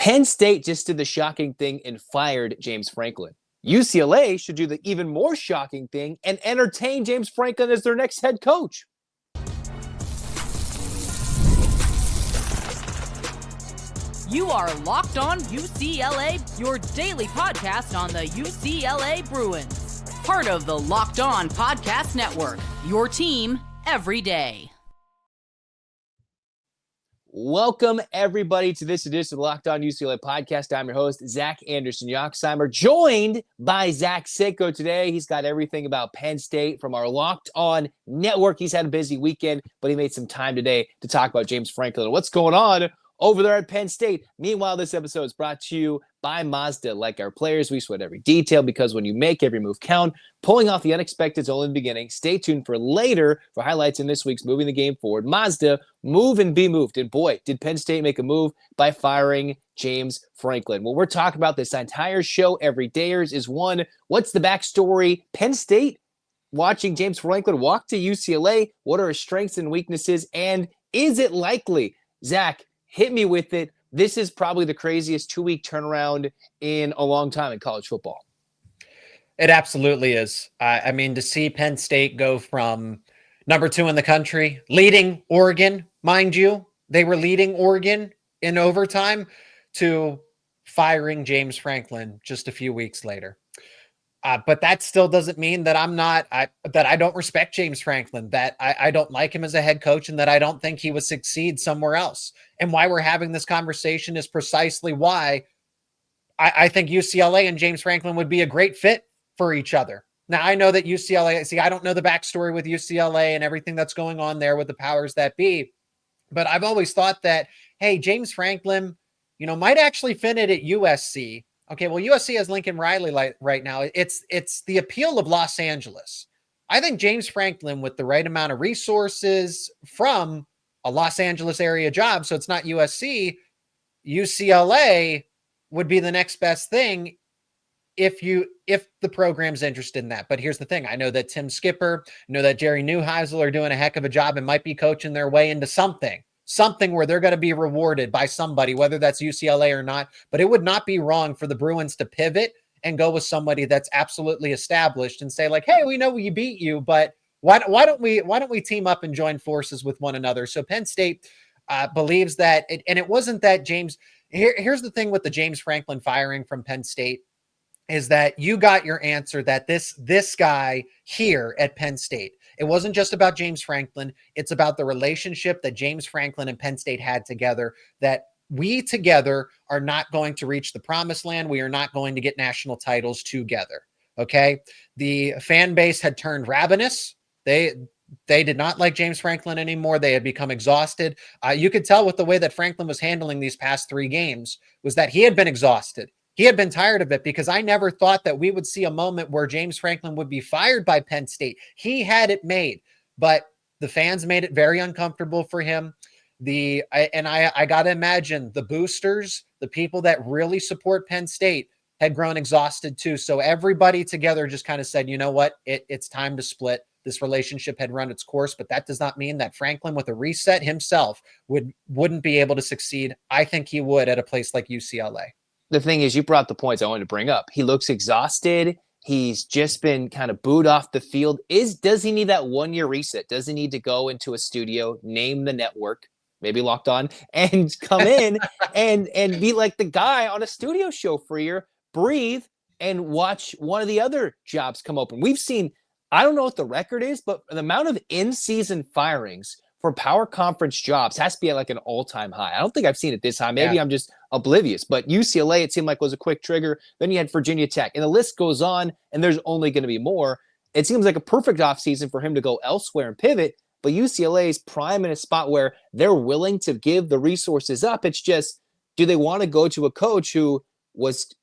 Penn State just did the shocking thing and fired James Franklin. UCLA should do the even more shocking thing and entertain James Franklin as their next head coach. You are Locked On UCLA, your daily podcast on the UCLA Bruins. Part of the Locked On Podcast Network, your team every day. Welcome, everybody, to this edition of the Locked On UCLA podcast. I'm your host, Zach Anderson-Yoxsimer, joined by Zach Seyko today. He's got everything about Penn State from our Locked On network. He's had a busy weekend, but he made some time today to talk about James Franklin and what's going on over there at Penn State. Meanwhile, this episode is brought to you by Mazda. Like our players, we sweat every detail because when you make every move count, pulling off the unexpected is only the beginning. Stay tuned for later for highlights in this week's Moving the Game Forward. Mazda, move and be moved. And boy, did Penn State make a move by firing James Franklin. What we're talking about this entire show, Everydayers, is one, what's the backstory? Penn State watching James Franklin walk to UCLA. What are his strengths and weaknesses? And is it likely? Zach, hit me with it. This is probably the craziest 2-week turnaround in a long time in college football. It absolutely is. I mean, to see Penn State go from number 2 in the country, leading Oregon, mind you, they were leading Oregon in overtime, to firing James Franklin just a few weeks later. But that still doesn't mean that that I don't respect James Franklin, that I don't like him as a head coach, and that I don't think he would succeed somewhere else. And why we're having this conversation is precisely why I think UCLA and James Franklin would be a great fit for each other. Now, I know that UCLA, I don't know the backstory with UCLA and everything that's going on there with the powers that be, but I've always thought that, hey, James Franklin, might actually fit it at USC. Okay, well, USC has Lincoln Riley right now. It's the appeal of Los Angeles. I think James Franklin, with the right amount of resources from a Los Angeles area job, so it's not USC, UCLA would be the next best thing if the program's interested in that. But here's the thing. I know that Tim Skipper, that Jerry Neuheisel are doing a heck of a job and might be coaching their way into something where they're going to be rewarded by somebody, whether that's UCLA or not. But it would not be wrong for the Bruins to pivot and go with somebody that's absolutely established and say, like, hey, we know we beat you, but why don't we team up and join forces with one another? So Penn State believes that, and it wasn't that James. Here's the thing with the James Franklin firing from Penn State is that you got your answer, that this guy here at Penn State, it wasn't just about James Franklin. It's about the relationship that James Franklin and Penn State had together, that we together are not going to reach the promised land. We are not going to get national titles together. Okay. The fan base had turned ravenous. They did not like James Franklin anymore. They had become exhausted. You could tell with the way that Franklin was handling these past 3 games was that he had been exhausted. He had been tired of it, because I never thought that we would see a moment where James Franklin would be fired by Penn State. He had it made, but the fans made it very uncomfortable for him. I got to imagine the boosters, the people that really support Penn State, had grown exhausted too. So everybody together just kind of said, you know what, it's time to split. This relationship had run its course, but that does not mean that Franklin, with a reset himself, wouldn't be able to succeed. I think he would at a place like UCLA. The thing is, you brought the points I wanted to bring up. He looks exhausted. He's just been kind of booed off the field. Does he need that 1-year reset? Does he need to go into a studio, name the network, maybe Locked On, and come in and be like the guy on a studio show for a year, breathe, and watch one of the other jobs come open? We've seen, I don't know what the record is, but the amount of in-season firings for power conference jobs has to be at like an all-time high. I don't think I've seen it this high. Maybe I'm just oblivious, but UCLA, it seemed like, was a quick trigger. Then you had Virginia Tech, and the list goes on, and there's only going to be more. It seems like a perfect offseason for him to go elsewhere and pivot, but UCLA is prime in a spot where they're willing to give the resources up. It's just, do they want to go to a coach who was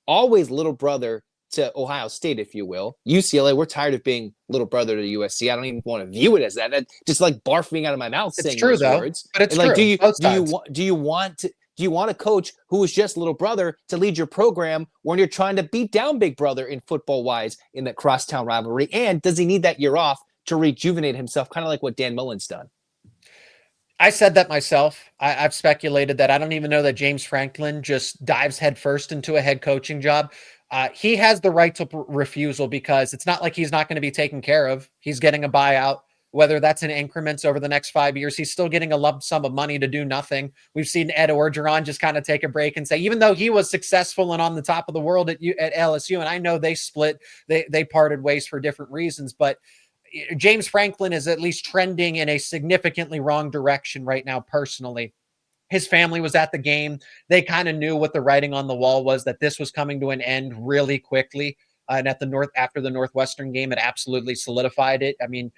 always little brother to Ohio State, if you will? UCLA, we're tired of being little brother to USC. I don't even want to view it as that. That's just like barfing out of my mouth. It's saying true, those though. words. But it's like, true. Do you want a coach who is just little brother to lead your program when you're trying to beat down big brother in football wise in that crosstown rivalry? And does he need that year off to rejuvenate himself, kind of like what Dan Mullen's done? I said that myself. I've speculated that. I don't even know that James Franklin just dives headfirst into a head coaching job. He has the right to refusal because it's not like he's not going to be taken care of. He's getting a buyout, whether that's in increments over the next 5 years. He's still getting a lump sum of money to do nothing. We've seen Ed Orgeron just kind of take a break and say, even though he was successful and on the top of the world at LSU, and I know they split, they parted ways for different reasons, but James Franklin is at least trending in a significantly wrong direction right now, personally. His family was at the game. They kind of knew what the writing on the wall was, that this was coming to an end really quickly. And after the Northwestern game, it absolutely solidified it. I mean,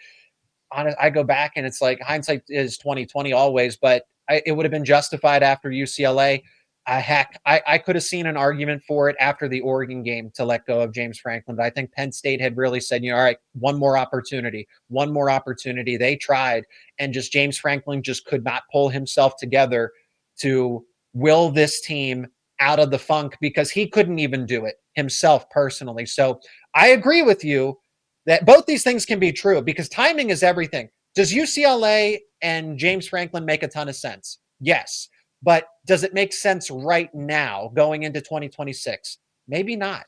I go back and it's like hindsight is 2020 always, but it would have been justified after UCLA. I could have seen an argument for it after the Oregon game to let go of James Franklin, but I think Penn State had really said, all right, one more opportunity. They tried, and just James Franklin just could not pull himself together to will this team out of the funk because he couldn't even do it himself personally. So I agree with you that both these things can be true because timing is everything. Does UCLA and James Franklin make a ton of sense? Yes. But does it make sense right now going into 2026? Maybe not,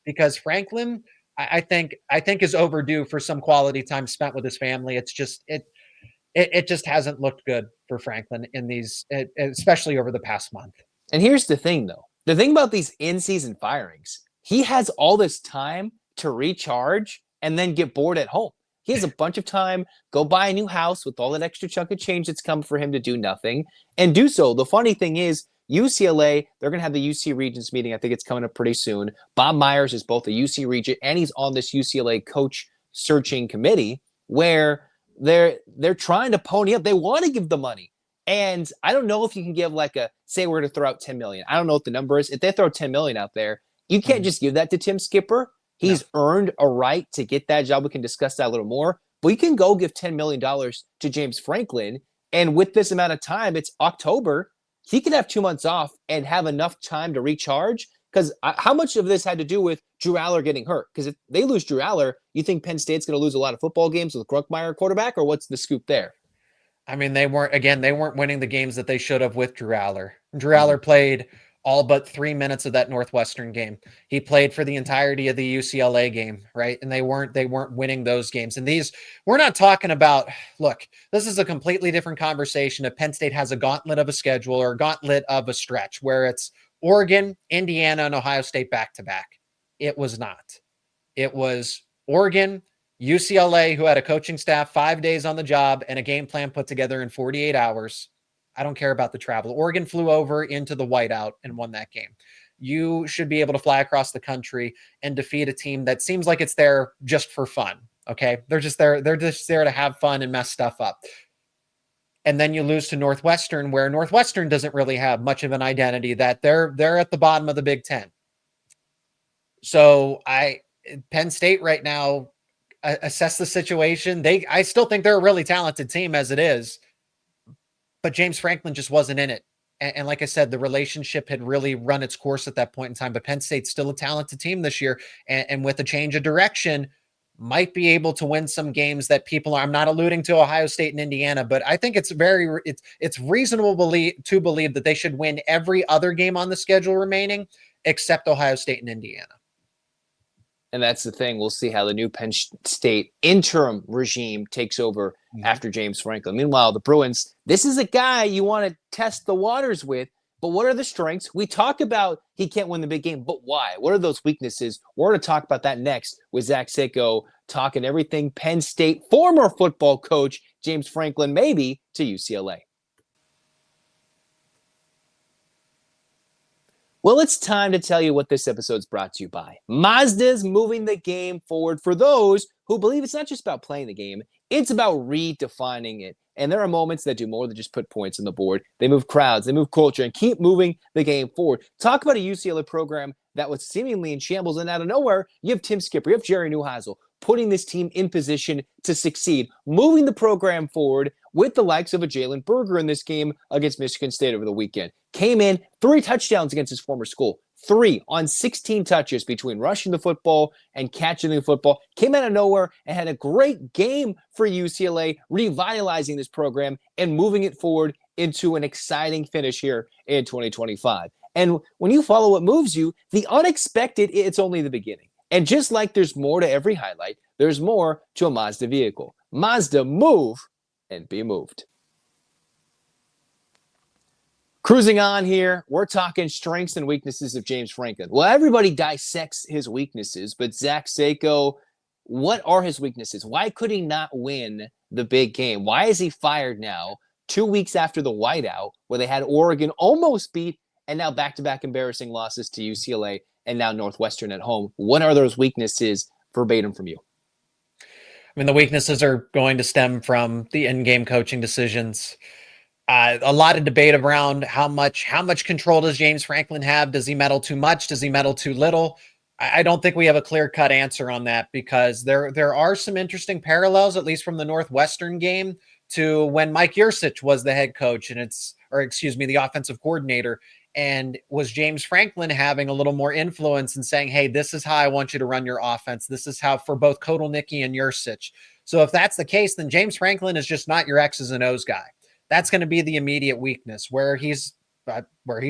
because Franklin, I think is overdue for some quality time spent with his family. It's just it just hasn't looked good for Franklin in these, especially over the past month. And here's the thing, though. The thing about these in-season firings, he has all this time to recharge and then get bored at home. He has a bunch of time, go buy a new house with all that extra chunk of change that's come for him to do nothing and do so. The funny thing is, UCLA, they're going to have the UC Regents meeting. I think it's coming up pretty soon. Bob Myers is both a UC Regent and he's on this UCLA coach searching committee where they're trying to pony up. They want to give the money. And I don't know if you can give say we're to throw out 10 million. I don't know what the number is. If they throw 10 million out there, you can't just give that to Tim Skipper. He's earned a right to get that job. We can discuss that a little more. But you can go give $10 million to James Franklin. And with this amount of time, it's October. He could have 2 months off and have enough time to recharge. Because how much of this had to do with Drew Aller getting hurt? Because if they lose Drew Aller, you think Penn State's going to lose a lot of football games with Grunkmeyer quarterback? Or what's the scoop there? I mean, they weren't winning the games that they should have with Drew Aller. Drew Aller played all but 3 minutes of that Northwestern game. He played for the entirety of the UCLA game, right? And they weren't winning those games. And we're not talking about, look, this is a completely different conversation if Penn State has a gauntlet of a schedule or a gauntlet of a stretch where it's Oregon, Indiana, and Ohio State back-to-back. It was not. It was Oregon, UCLA, who had a coaching staff 5 days on the job and a game plan put together in 48 hours. I don't care about the travel. Oregon flew over into the whiteout and won that game. You should be able to fly across the country and defeat a team that seems like it's there just for fun. Okay. They're just there to have fun and mess stuff up. And then you lose to Northwestern, where Northwestern doesn't really have much of an identity, that they're at the bottom of the Big Ten. So Penn State right now, assess the situation. I still think they're a really talented team as it is. But James Franklin just wasn't in it. And like I said, the relationship had really run its course at that point in time. But Penn State's still a talented team this year. And with a change of direction, might be able to win some games that I'm not alluding to Ohio State and Indiana, but I think it's reasonable to believe that they should win every other game on the schedule remaining except Ohio State and Indiana. And that's the thing. We'll see how the new Penn State interim regime takes over after James Franklin. Meanwhile, the Bruins, this is a guy you want to test the waters with. But what are the strengths? We talk about he can't win the big game, but why? What are those weaknesses? We're going to talk about that next with Zach Seyko talking everything Penn State, former football coach James Franklin, maybe to UCLA. Well, it's time to tell you what this episode's brought to you by. Mazda's moving the game forward for those who believe it's not just about playing the game, it's about redefining it. And there are moments that do more than just put points on the board. They move crowds, they move culture, and keep moving the game forward. Talk about a UCLA program that was seemingly in shambles, and out of nowhere, you have Tim Skipper, you have Jerry Neuheisel, putting this team in position to succeed, moving the program forward with the likes of a Jalen Berger in this game against Michigan State over the weekend. Came in 3 touchdowns against his former school, 3 on 16 touches between rushing the football and catching the football. Came out of nowhere and had a great game for UCLA, revitalizing this program and moving it forward into an exciting finish here in 2025. And when you follow what moves you, the unexpected, it's only the beginning. And just like there's more to every highlight, there's more to a Mazda vehicle. Mazda, move and be moved. Cruising on here, we're talking strengths and weaknesses of James Franklin. Well, everybody dissects his weaknesses, but Zach Seyko, what are his weaknesses? Why could he not win the big game? Why is he fired now, 2 weeks after the whiteout, where they had Oregon almost beat, and now back-to-back embarrassing losses to UCLA and now Northwestern at home? What are those weaknesses verbatim from you? I mean, the weaknesses are going to stem from the in-game coaching decisions. A lot of debate around how much control does James Franklin have? Does he meddle too much? Does he meddle too little? I don't think we have a clear-cut answer on that, because there are some interesting parallels, at least from the Northwestern game, to when Mike Yurcich was the head coach and the offensive coordinator. And was James Franklin having a little more influence and saying, hey, this is how I want you to run your offense. This is how, for both Kotelnicki and Yurcich. So if that's the case, then James Franklin is just not your X's and O's guy. That's going to be the immediate weakness. Where he's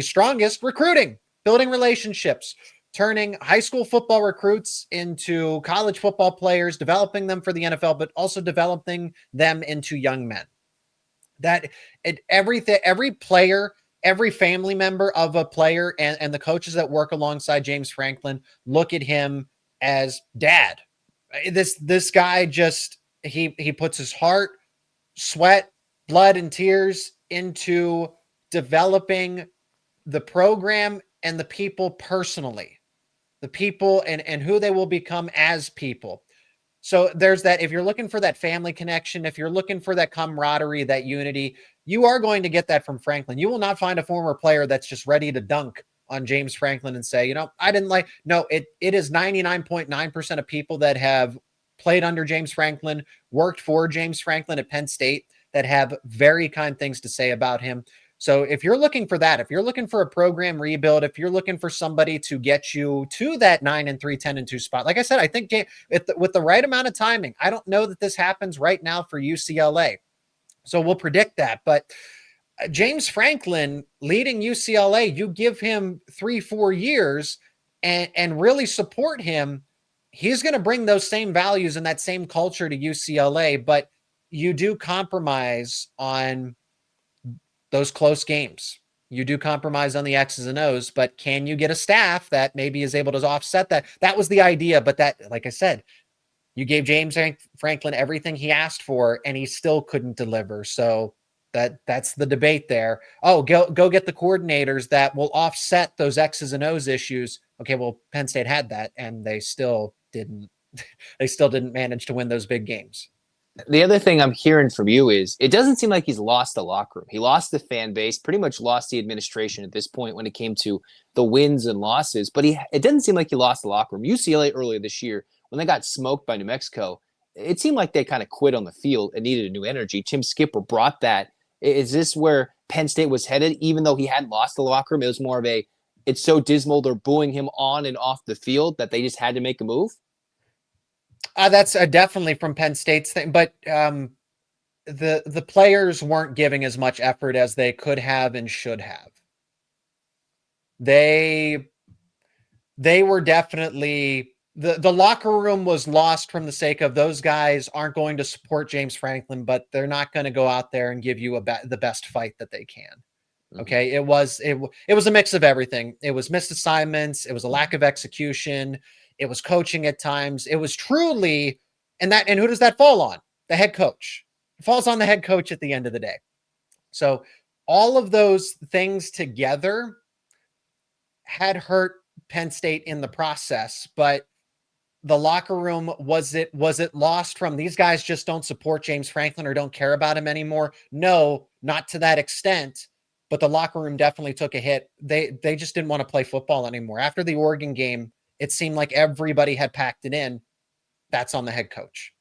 strongest: recruiting, building relationships, turning high school football recruits into college football players, developing them for the NFL, but also developing them into young men. Every player, every family member of a player, and the coaches that work alongside James Franklin look at him as dad. This guy just, he puts his heart, sweat, blood, and tears into developing the program and the people personally, the people and who they will become as people. So there's that. If you're looking for that family connection, if you're looking for that camaraderie, that unity, you are going to get that from Franklin. You will not find a former player that's just ready to dunk on James Franklin and say, I didn't like. No, it is 99.9% of people that have played under James Franklin, worked for James Franklin at Penn State, that have very kind things to say about him. So if you're looking for that, if you're looking for a program rebuild, if you're looking for somebody to get you to that 9-3, 10-2 spot, like I said, I think with the right amount of timing, I don't know that this happens right now for UCLA. So we'll predict that. But James Franklin leading UCLA, you give him 3-4 years and really support him, he's going to bring those same values and that same culture to UCLA. But you do compromise on those close games. You do compromise on the X's and O's, but can you get a staff that maybe is able to offset that? That was the idea, but that, like I said, you gave James Franklin everything he asked for, and he still couldn't deliver. So that's the debate there. Oh, go get the coordinators that will offset those X's and O's issues. Okay, well, Penn State had that, and they still didn't. They still didn't manage to win those big games. The other thing I'm hearing from you is it doesn't seem like he's lost the locker room. He lost the fan base, pretty much lost the administration at this point when it came to the wins and losses. But it doesn't seem like he lost the locker room. UCLA earlier this year, when they got smoked by New Mexico, it seemed like they kind of quit on the field and needed a new energy. Tim Skipper brought that. Is this where Penn State was headed? Even though he hadn't lost the locker room, it was more of it's so dismal they're booing him on and off the field that they just had to make a move? That's definitely from Penn State's thing, but the players weren't giving as much effort as they could have and should have. They were definitely the locker room was lost from the sake of those guys aren't going to support James Franklin, but they're not going to go out there and give you the best fight that they can. Okay, it was a mix of everything. It was missed assignments. It was a lack of execution. It was coaching at times. It was truly, and who does that fall on? The head coach. It falls on the head coach at the end of the day. So all of those things together had hurt Penn State in the process, but the locker room, was it lost from these guys just don't support James Franklin or don't care about him anymore? No, not to that extent. But the locker room definitely took a hit. They just didn't want to play football anymore. After the Oregon game, it seemed like everybody had packed it in. That's on the head coach.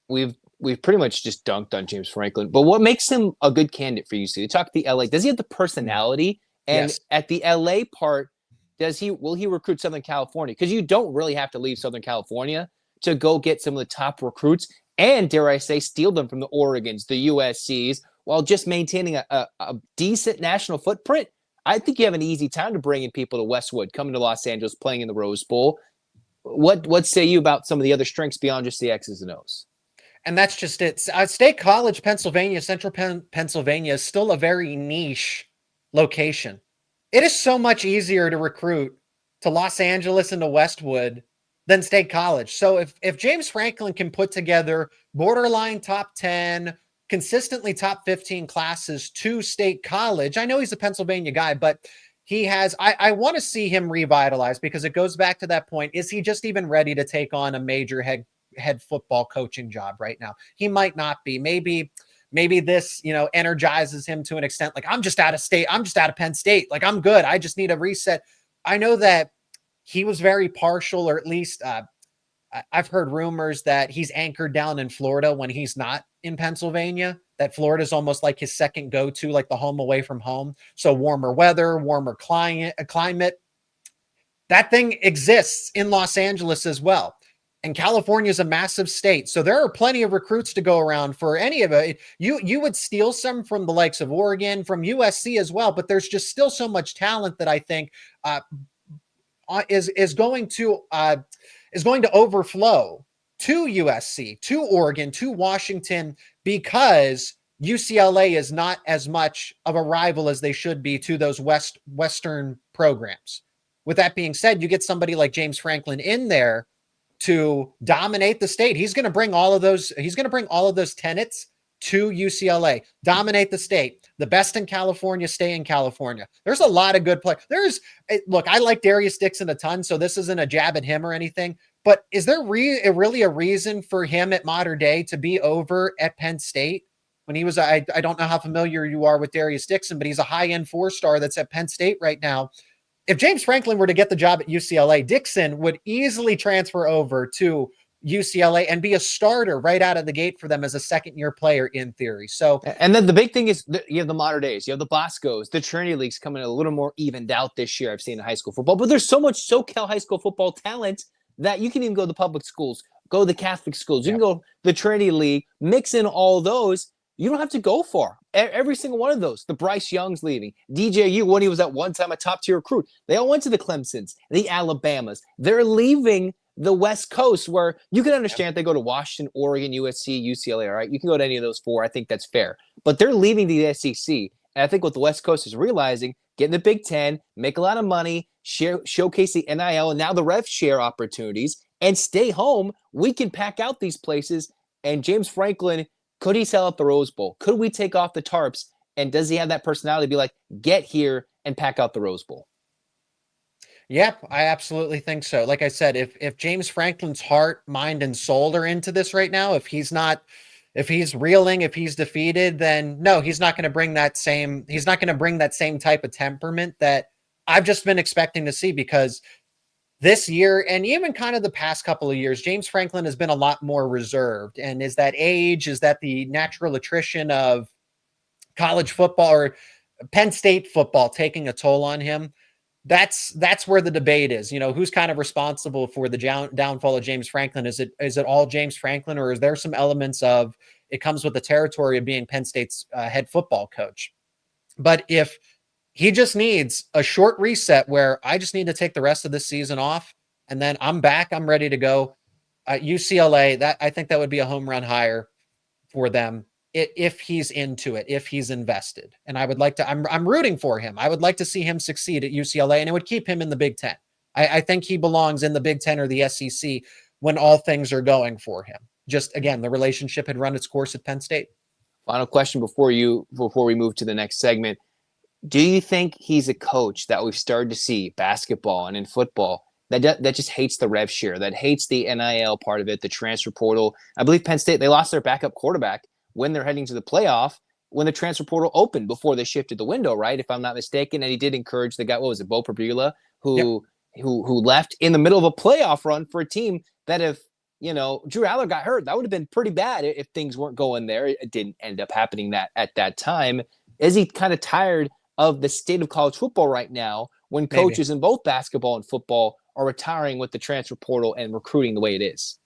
We've pretty much just dunked on James Franklin. But what makes him a good candidate for UC? You talk the LA. Does he have the personality? And yes. At the LA part, will he recruit Southern California? Because you don't really have to leave Southern California to go get some of the top recruits and, dare I say, steal them from the Oregons, the USCs, while just maintaining a decent national footprint. I think you have an easy time to bring in people to Westwood, coming to Los Angeles, playing in the Rose Bowl. What say you about some of the other strengths beyond just the X's and O's? And that's just it. State College, Pennsylvania, Central Pennsylvania is still a very niche location. It is so much easier to recruit to Los Angeles and to Westwood than State College. So if James Franklin can put together borderline top 10, consistently top 15 classes to State College, I know he's a Pennsylvania guy, but he has, I want to see him revitalized, because it goes back to that point. Is he just even ready to take on a major head football coaching job right now? He might not be. Maybe this, energizes him to an extent. Like, I'm just out of state. I'm just out of Penn State. Like, I'm good. I just need a reset. I know that he was very partial, or at least I've heard rumors that he's anchored down in Florida when he's not in Pennsylvania, that Florida is almost like his second go-to, like the home away from home. So warmer weather, warmer climate. That thing exists in Los Angeles as well. And California is a massive state. So there are plenty of recruits to go around for any of it. You would steal some from the likes of Oregon, from USC as well, but there's just still so much talent that I think is going to overflow to USC, to Oregon, to Washington, because UCLA is not as much of a rival as they should be to those Western programs. With that being said, you get somebody like James Franklin in there to dominate the state. He's going to bring all of those. He's going to bring all of those tenets to UCLA. Dominate the state. The best in California stay in California. There's a lot of good players. Look, I like Darius Dixon a ton, so this isn't a jab at him or anything. But is there really a reason for him at modern day to be over at Penn State when he was? I don't know how familiar you are with Darius Dixon, but he's a high-end 4-star that's at Penn State right now. If James Franklin were to get the job at UCLA, Dixon would easily transfer over to UCLA and be a starter right out of the gate for them as a second-year player in theory. So, and then the big thing is you have the modern days, you have the Boscos, the Trinity League's coming a little more evened out this year. I've seen in high school football, but there's so much SoCal high school football talent that you can even go to the public schools, go to the Catholic schools, you can go the Trinity League, mix in all those. You don't have to go far. Every single one of those. The Bryce Young's leaving. DJU, when he was at one time a top-tier recruit, they all went to the Clemsons, the Alabamas. They're leaving the West Coast, where you can understand if they go to Washington, Oregon, USC, UCLA, all right? You can go to any of those four. I think that's fair. But they're leaving the SEC. And I think what the West Coast is realizing, get in the Big Ten, make a lot of money, showcase the NIL, and now the rev share opportunities, and stay home. We can pack out these places. And James Franklin, could he sell out the Rose Bowl? Could we take off the tarps? And does he have that personality to be like, get here and pack out the Rose Bowl? Yep, I absolutely think so. Like I said, if James Franklin's heart, mind, and soul are into this right now, if he's reeling, if he's defeated, then no, he's not going to bring that same type of temperament that I've just been expecting to see, because this year, and even kind of the past couple of years, James Franklin has been a lot more reserved. And is that age? Is that the natural attrition of college football or Penn State football taking a toll on him? That's where the debate is. Who's kind of responsible for the downfall of James Franklin? Is it all James Franklin, or is there some elements of it comes with the territory of being Penn State's head football coach? But if he just needs a short reset where I just need to take the rest of this season off and then I'm back, I'm ready to go. UCLA, I think that would be a home run hire for them if he's into it, if he's invested. And I would like to, I'm rooting for him. I would like to see him succeed at UCLA, and it would keep him in the Big Ten. I think he belongs in the Big Ten or the SEC when all things are going for him. Just again, the relationship had run its course at Penn State. Final question before we move to the next segment. Do you think he's a coach that we've started to see basketball and in football that just hates the rev share, that hates the NIL part of it, the transfer portal? I believe Penn State, they lost their backup quarterback when they're heading to the playoff, when the transfer portal opened before they shifted the window, right? If I'm not mistaken. And he did encourage the guy, what was it, Bo Perbula, who left in the middle of a playoff run for a team that if, Drew Aller got hurt, that would have been pretty bad if things weren't going there. It didn't end up happening at that time. Is he kind of tired of the state of college football right now when coaches in both basketball and football are retiring with the transfer portal and recruiting the way it is.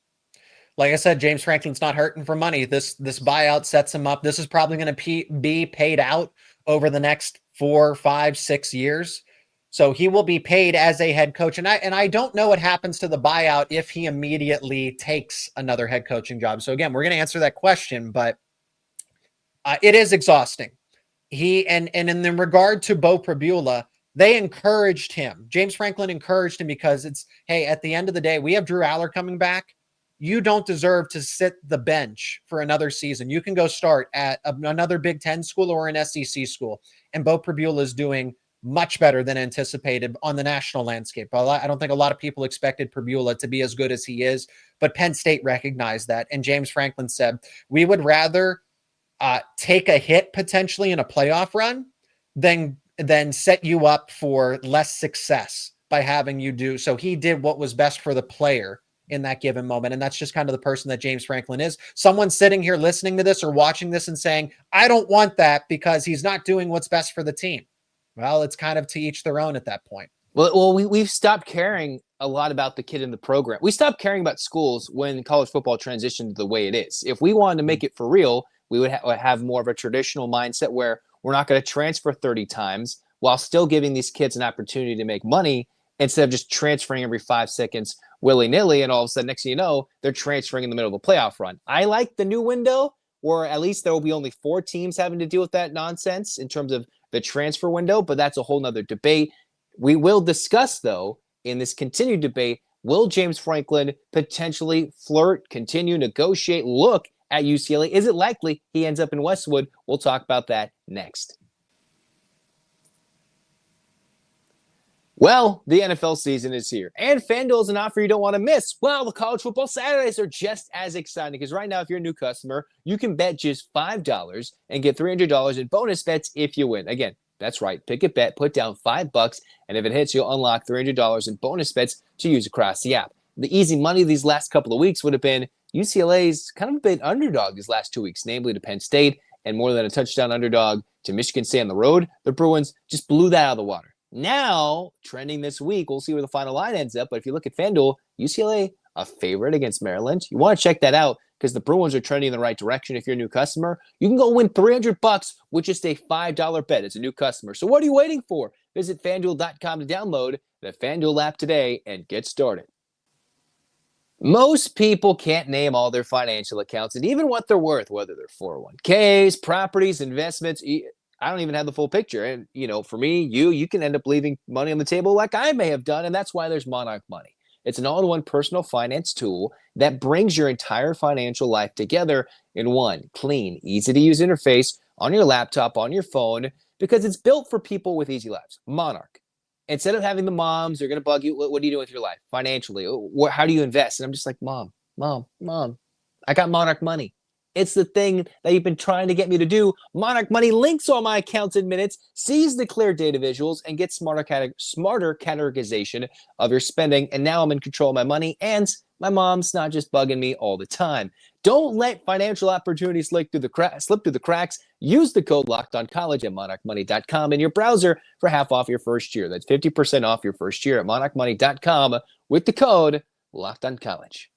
Like I said, James Franklin's not hurting for money. This buyout sets him up. This is probably going to be paid out over the next 4, 5, 6 years. So he will be paid as a head coach. And I don't know what happens to the buyout if he immediately takes another head coaching job. So again, we're going to answer that question, but it is exhausting. And in regard to Bo Prabula, they encouraged him. James Franklin encouraged him because it's, hey, at the end of the day, we have Drew Aller coming back. You don't deserve to sit the bench for another season. You can go start at another Big Ten school or an SEC school. And Bo Prabula is doing much better than anticipated on the national landscape. I don't think a lot of people expected Prabula to be as good as he is, but Penn State recognized that. And James Franklin said, we would rather take a hit potentially in a playoff run than set you up for less success by having you do. So he did what was best for the player in that given moment. And that's just kind of the person that James Franklin is. Someone sitting here listening to this or watching this and saying, I don't want that because he's not doing what's best for the team. Well, it's kind of to each their own at that point. Well, we've stopped caring a lot about the kid in the program. We stopped caring about schools when college football transitioned the way it is. If we wanted to make it for real, we would have more of a traditional mindset where we're not going to transfer 30 times while still giving these kids an opportunity to make money instead of just transferring every 5 seconds willy-nilly, and all of a sudden, next thing you know, they're transferring in the middle of a playoff run. I like the new window where at least there will be only 4 teams having to deal with that nonsense in terms of the transfer window, but that's a whole nother debate. We will discuss, though, in this continued debate, will James Franklin potentially flirt, continue, negotiate, look at UCLA? Is it likely he ends up in Westwood? We'll talk about that next. Well, the NFL season is here, and FanDuel is an offer you don't want to miss. Well, the college football Saturdays are just as exciting because right now, if you're a new customer, you can bet just $5 and get $300 in bonus bets if you win. Again, that's right. Pick a bet, put down $5, and if it hits, you'll unlock $300 in bonus bets to use across the app. The easy money these last couple of weeks would have been UCLA's kind of a bit underdog these last 2 weeks, namely to Penn State, and more than a touchdown underdog to Michigan State on the road. The Bruins just blew that out of the water. Now, trending this week, we'll see where the final line ends up. But if you look at FanDuel, UCLA, a favorite against Maryland. You want to check that out because the Bruins are trending in the right direction. If you're a new customer, you can go win $300 with just a $5 bet as a new customer. So what are you waiting for? Visit FanDuel.com to download the FanDuel app today and get started. Most people can't name all their financial accounts and even what they're worth, whether they're 401ks, properties, investments. I don't even have the full picture. And, for me, you can end up leaving money on the table like I may have done. And that's why there's Monarch Money. It's an all-in-one personal finance tool that brings your entire financial life together in one clean, easy-to-use interface on your laptop, on your phone, because it's built for people with easy lives. Monarch. Instead of having the moms, they're going to bug you. What do you do with your life financially? How do you invest? And I'm just like, Mom, I got Monarch Money. It's the thing that you've been trying to get me to do. Monarch Money links all my accounts in minutes, sees the clear data visuals, and gets smarter categorization of your spending. And now I'm in control of my money, and my mom's not just bugging me all the time. Don't let financial opportunities slip through the cracks. Use the code LOCKEDONCOLLEGE at monarchmoney.com in your browser for half off your first year. That's 50% off your first year at monarchmoney.com with the code LOCKEDONCOLLEGE.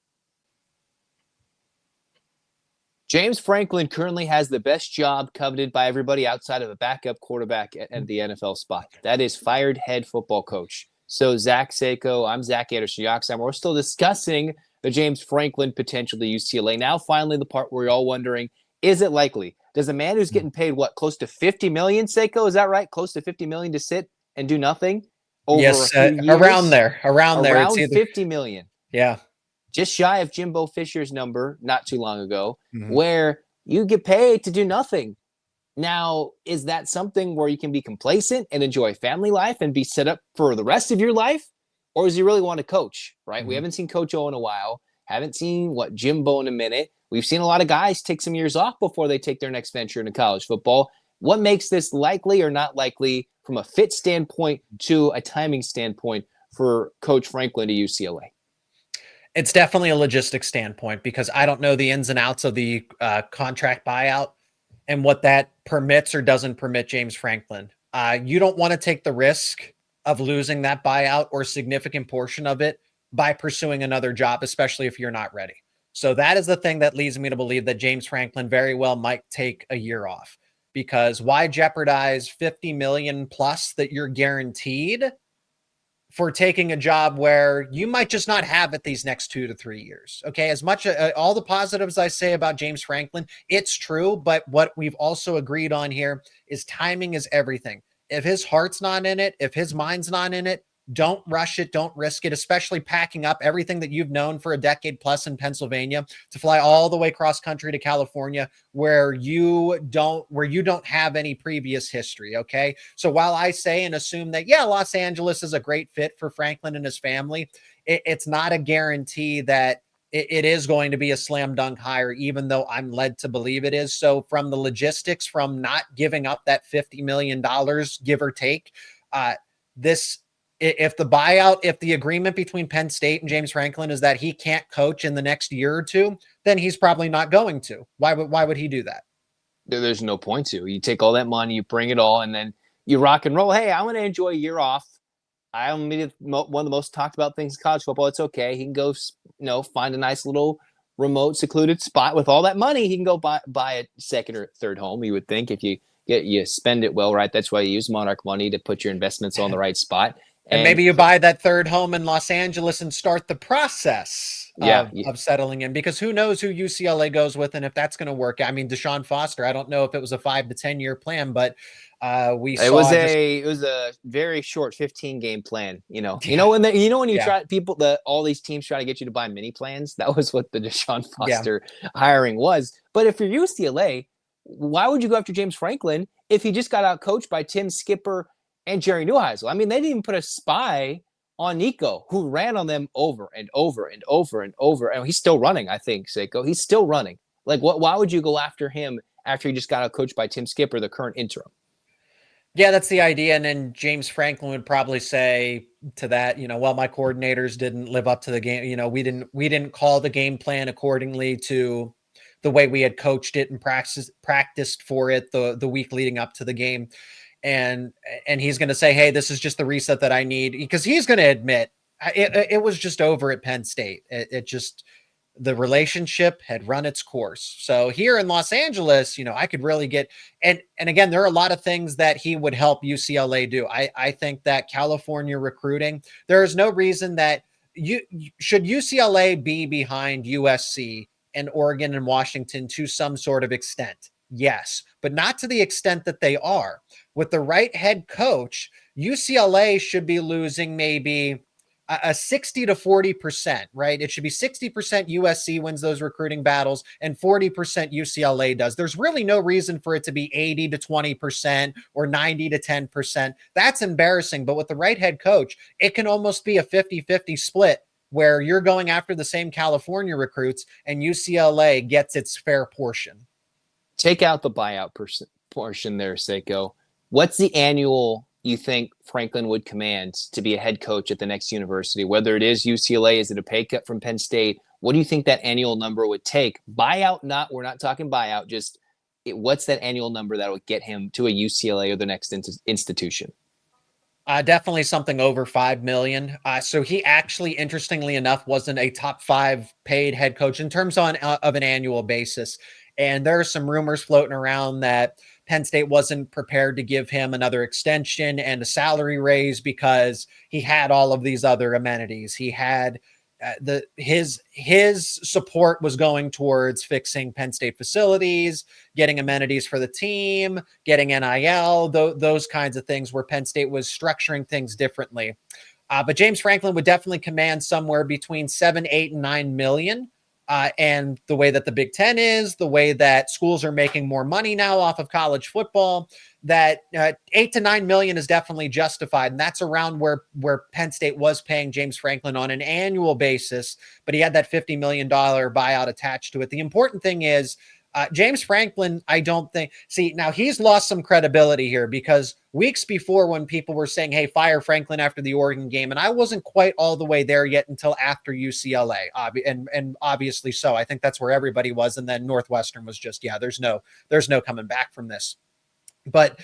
James Franklin currently has the best job coveted by everybody outside of a backup quarterback at the NFL spot. That is fired head football coach. So Zach Seyko, I'm Zach Anderson-Yoxsimer. We're still discussing the James Franklin potential to UCLA. Now, finally, the part where you're all wondering, is it likely? Does a man who's getting paid, close to $50 million, Seyko? Is that right? Close to $50 million to sit and do nothing? Yes, around there. Around it's either $50 million. Yeah. Just shy of Jimbo Fisher's number not too long ago, where you get paid to do nothing. Now, is that something where you can be complacent and enjoy family life and be set up for the rest of your life? Or does he really want to coach, right? We haven't seen Coach O in a while. Haven't seen, Jimbo in a minute. We've seen a lot of guys take some years off before they take their next venture into college football. What makes this likely or not likely from a fit standpoint to a timing standpoint for Coach Franklin to UCLA? It's definitely a logistics standpoint because I don't know the ins and outs of the contract buyout and what that permits or doesn't permit James Franklin. You don't want to take the risk of losing that buyout or significant portion of it by pursuing another job, especially if you're not ready. So that is the thing that leads me to believe that James Franklin very well might take a year off, because why jeopardize 50 million plus that you're guaranteed for taking a job where you might just not have it these next 2 to 3 years. Okay. As much all the positives I say about James Franklin, it's true. But what we've also agreed on here is timing is everything. If his heart's not in it, if his mind's not in it, don't rush it. Don't risk it, especially packing up everything that you've known for a decade plus in Pennsylvania to fly all the way cross country to California where you don't have any previous history. Okay. So while I say and assume that, yeah, Los Angeles is a great fit for Franklin and his family, it's not a guarantee that it is going to be a slam dunk hire, even though I'm led to believe it is. So from the logistics, from not giving up that $50 million, give or take, if the agreement between Penn State and James Franklin is that he can't coach in the next year or two, then he's probably not going to. Why would he do that? There's no point to. You take all that money, you bring it all, and then you rock and roll. Hey, I want to enjoy a year off. One of the most talked about things in college football. It's okay. He can go, find a nice little remote, secluded spot with all that money. He can go buy a second or third home. You would think if you spend it well, right? That's why you use Monarch money, to put your investments on the right spot. And maybe you buy that third home in Los Angeles and start the process of settling in, because who knows who UCLA goes with and if that's going to work. I mean, Deshaun Foster, I don't know if it was a 5 to 10 year plan, but it was a very short 15-game plan. When you try all these teams try to get you to buy mini plans. That was what the Deshaun Foster hiring was. But if you're UCLA, why would you go after James Franklin if he just got out coached by Tim Skipper and Jerry Neuheisel? I mean, they didn't even put a spy on Nico, who ran on them over and over and over and over. And he's still running, I think, Seyko. He's still running. Like, why would you go after him after he just got out coached by Tim Skipper, the current interim? Yeah, that's the idea. And then James Franklin would probably say to that, well, my coordinators didn't live up to the game. We didn't call the game plan accordingly to the way we had coached it and practiced for it the week leading up to the game. And he's going to say, hey, this is just the reset that I need, because he's going to admit it was just over at Penn State. The relationship had run its course. So here in Los Angeles, I could really get, and again, there are a lot of things that he would help UCLA do. I think that California recruiting, there is no reason that should UCLA be behind USC and Oregon and Washington to some sort of extent. Yes, but not to the extent that they are. With the right head coach, UCLA should be losing maybe a 60 to 40%, right? It should be 60% USC wins those recruiting battles and 40% UCLA does. There's really no reason for it to be 80 to 20% or 90 to 10%. That's embarrassing. But with the right head coach, it can almost be a 50-50 split where you're going after the same California recruits and UCLA gets its fair portion. Take out the buyout portion there, Seyko. What's the annual you think Franklin would command to be a head coach at the next university? Whether it is UCLA, is it a pay cut from Penn State? What do you think that annual number would take? Buyout, we're not talking buyout, just what's that annual number that would get him to a UCLA or the next institution? Definitely something over $5 million. So he actually, interestingly enough, wasn't a top 5 paid head coach in terms of an annual basis. And there are some rumors floating around that Penn State wasn't prepared to give him another extension and a salary raise because he had all of these other amenities. He had his support was going towards fixing Penn State facilities, getting amenities for the team, getting NIL, those kinds of things, where Penn State was structuring things differently. But James Franklin would definitely command somewhere between 7, 8, and 9 million. And the way that the Big Ten is, the way that schools are making more money now off of college football, that 8 to 9 million is definitely justified. And that's around where Penn State was paying James Franklin on an annual basis, but he had that $50 million buyout attached to it. The important thing is James Franklin, I don't think, now he's lost some credibility here, because weeks before, when people were saying, hey, fire Franklin after the Oregon game, and I wasn't quite all the way there yet until after UCLA, and obviously so. I think that's where everybody was. And then Northwestern was just, there's no coming back from this. But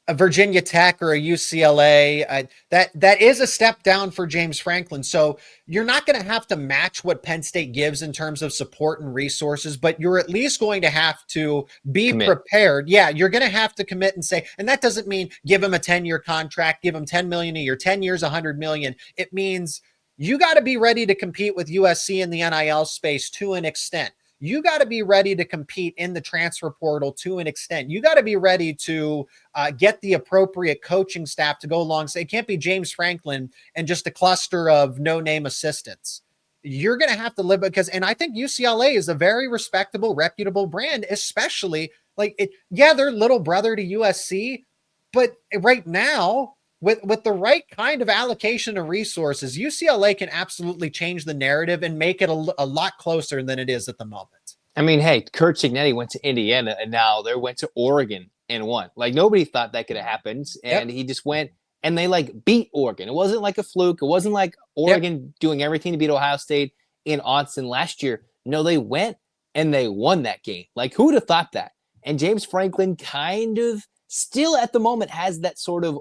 a Virginia Tech or a UCLA, that is a step down for James Franklin. So you're not going to have to match what Penn State gives in terms of support and resources, but you're at least going to have to be prepared. Yeah, you're going to have to commit and say, and that doesn't mean give him a 10-year contract, give him $10 million a year, 10 years, $100 million. It means you got to be ready to compete with USC in the NIL space to an extent. You got to be ready to compete in the transfer portal to an extent. You got to be ready to get the appropriate coaching staff to go along. So it can't be James Franklin and just a cluster of no-name assistants. You're going to have to live because, and I think UCLA is a very respectable, reputable brand, especially like it. Yeah, they're little brother to USC, but right now, with the right kind of allocation of resources, UCLA can absolutely change the narrative and make it a lot closer than it is at the moment. I mean, hey, Kurt Cignetti went to Indiana and now they went to Oregon and won. Like nobody thought that could have happened. And he just went and they like beat Oregon. It wasn't like a fluke. It wasn't like Oregon doing everything to beat Ohio State in Austin last year. No, they went and they won that game. Like who would have thought that? And James Franklin kind of still at the moment has that sort of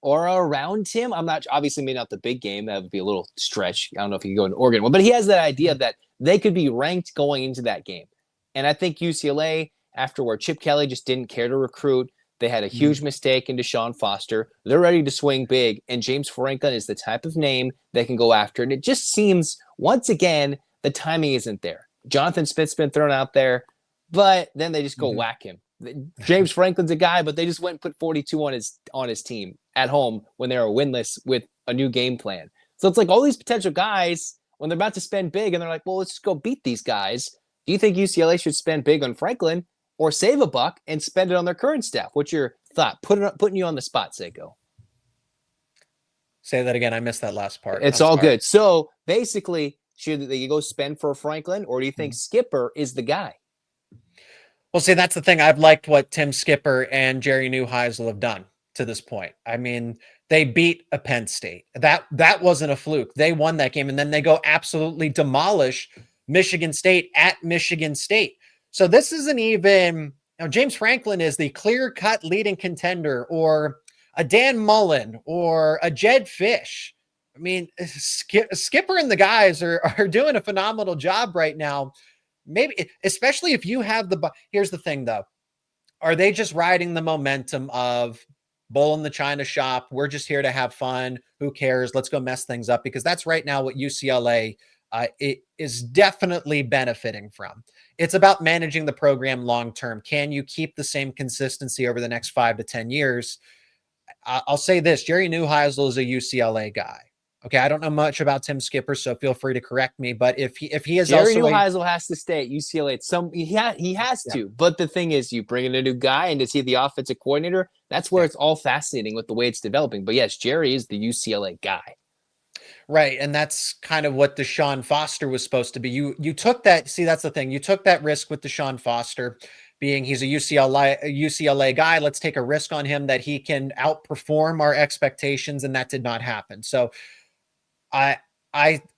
aura around him. I'm not obviously maybe not the big game. That would be a little stretch. I don't know if he could go in Oregon one, but he has that idea that they could be ranked going into that game. And I think UCLA, after where Chip Kelly just didn't care to recruit, they had a huge mistake in Deshaun Foster. They're ready to swing big, and James Franklin is the type of name they can go after. And it just seems, once again, the timing isn't there. Jonathan Smith's been thrown out there, but then they just go whack him. James Franklin's a guy, but they just went and put 42 on his team at home when they were winless with a new game plan. So it's like all these potential guys, when they're about to spend big, and they're like, well, let's just go beat these guys. Do you think UCLA should spend big on Franklin or save a buck and spend it on their current staff? What's your thought? Putting you on the spot, Seyko. Say that again. I missed that last part. It's all good. So basically, should they go spend for Franklin, or do you think Skipper is the guy? Well, see, that's the thing. I've liked what Tim Skipper and Jerry Neuheisel have done to this point. I mean, they beat a Penn State. That wasn't a fluke. They won that game, and then they go absolutely demolish Michigan State at Michigan State. So this isn't even, James Franklin is the clear-cut leading contender, or a Dan Mullen, or a Jed Fish. I mean, Skipper and the guys are doing a phenomenal job right now. Maybe, especially if you have here's the thing though. Are they just riding the momentum of bull in the China shop? We're just here to have fun. Who cares? Let's go mess things up, because that's right now what UCLA it is definitely benefiting from. It's about managing the program long-term. Can you keep the same consistency over the next 5 to 10 years? I'll say this, Jerry Neuheisel is a UCLA guy. Okay, I don't know much about Tim Skipper, so feel free to correct me. But if he is Jerry also Neuheisel has to stay at UCLA. He has to. But the thing is, you bring in a new guy, and is he the offensive coordinator? That's where it's all fascinating with the way it's developing. But yes, Jerry is the UCLA guy. Right, and that's kind of what Deshaun Foster was supposed to be. You took that. See, that's the thing. You took that risk with Deshaun Foster, being he's a UCLA guy. Let's take a risk on him that he can outperform our expectations, and that did not happen. So I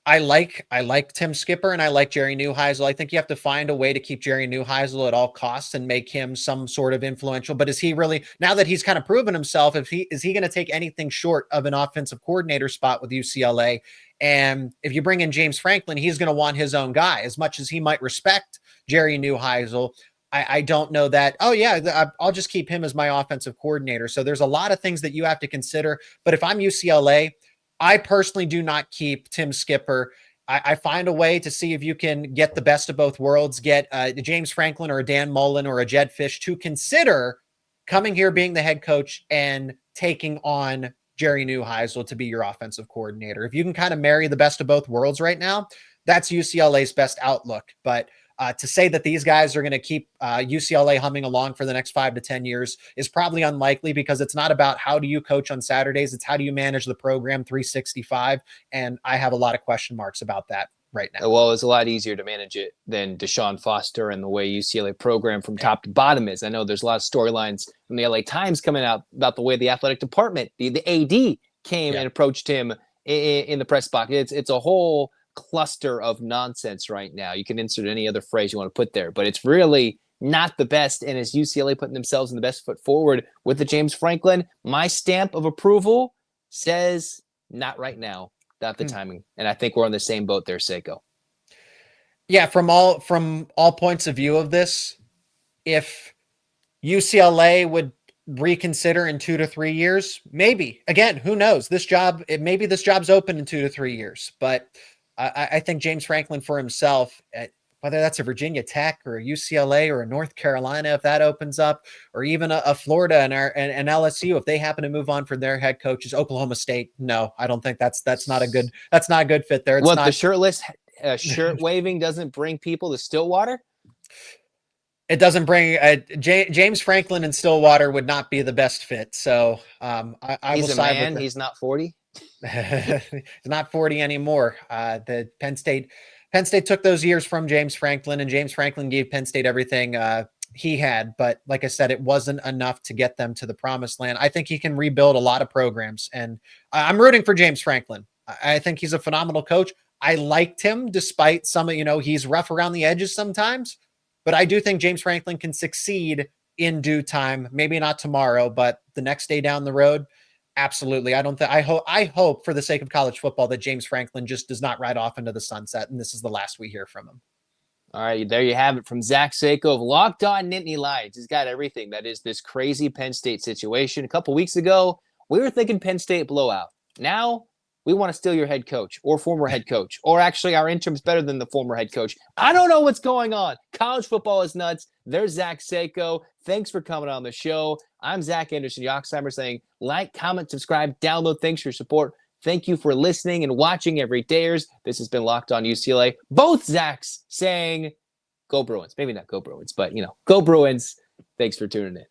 like Tim Skipper, and I like Jerry Neuheisel. I think you have to find a way to keep Jerry Neuheisel at all costs and make him some sort of influential. But is he really, now that he's kind of proven himself, is he going to take anything short of an offensive coordinator spot with UCLA? And if you bring in James Franklin, he's going to want his own guy. As much as he might respect Jerry Neuheisel, I don't know that, oh yeah, I'll just keep him as my offensive coordinator. So there's a lot of things that you have to consider. But if I'm UCLA, I personally do not keep Tim Skipper. I find a way to see if you can get the best of both worlds, get James Franklin or a Dan Mullen or a Jed Fish to consider coming here, being the head coach, and taking on Jerry Neuheisel to be your offensive coordinator. If you can kind of marry the best of both worlds right now, that's UCLA's best outlook. But to say that these guys are going to keep UCLA humming along for the next 5 to 10 years is probably unlikely, because it's not about how do you coach on Saturdays. It's how do you manage the program 365. And I have a lot of question marks about that right now. Well, it's a lot easier to manage it than Deshaun Foster and the way UCLA program from top to bottom is. I know there's a lot of storylines from the LA Times coming out about the way the athletic department, the AD came and approached him in the press box. It's a whole cluster of nonsense right now. You can insert any other phrase you want to put there, but it's really not the best. And as UCLA putting themselves in the best foot forward with the James Franklin, my stamp of approval says not right now, not the timing. And I think we're on the same boat there, Seyko. Yeah, from all points of view of this, if UCLA would reconsider in 2 to 3 years, maybe. Again, who knows? Maybe this job's open in 2 to 3 years. But I think James Franklin for himself, whether that's a Virginia Tech or a UCLA or a North Carolina, if that opens up, or even a Florida and LSU, if they happen to move on from their head coaches, Oklahoma State, no, I don't think that's not a good fit there. It's what, not the shirtless shirt waving doesn't bring people to Stillwater? It doesn't bring James Franklin and Stillwater would not be the best fit. So I He's will a side man. with He's not 40. He's not 40 anymore. The Penn State took those years from James Franklin, and James Franklin gave Penn State everything he had. But like I said, it wasn't enough to get them to the promised land. I think he can rebuild a lot of programs, and I'm rooting for James Franklin. I think he's a phenomenal coach. I liked him despite some of, he's rough around the edges sometimes, but I do think James Franklin can succeed in due time. Maybe not tomorrow, but the next day down the road. Absolutely. I hope for the sake of college football that James Franklin just does not ride off into the sunset. And this is the last we hear from him. All right. There you have it from Zach Seyko of Locked On Nittany Lions. He's got everything. That is this crazy Penn State situation. A couple weeks ago, we were thinking Penn State blowout. Now we want to steal your head coach or former head coach, or actually our interim's better than the former head coach. I don't know what's going on. College football is nuts. There's Zach Seyko. Thanks for coming on the show. I'm Zach Anderson-Yoxsimer saying like, comment, subscribe, download. Thanks for your support. Thank you for listening and watching every dayers. This has been Locked On UCLA. Both Zachs saying go Bruins. Maybe not go Bruins, but, go Bruins. Thanks for tuning in.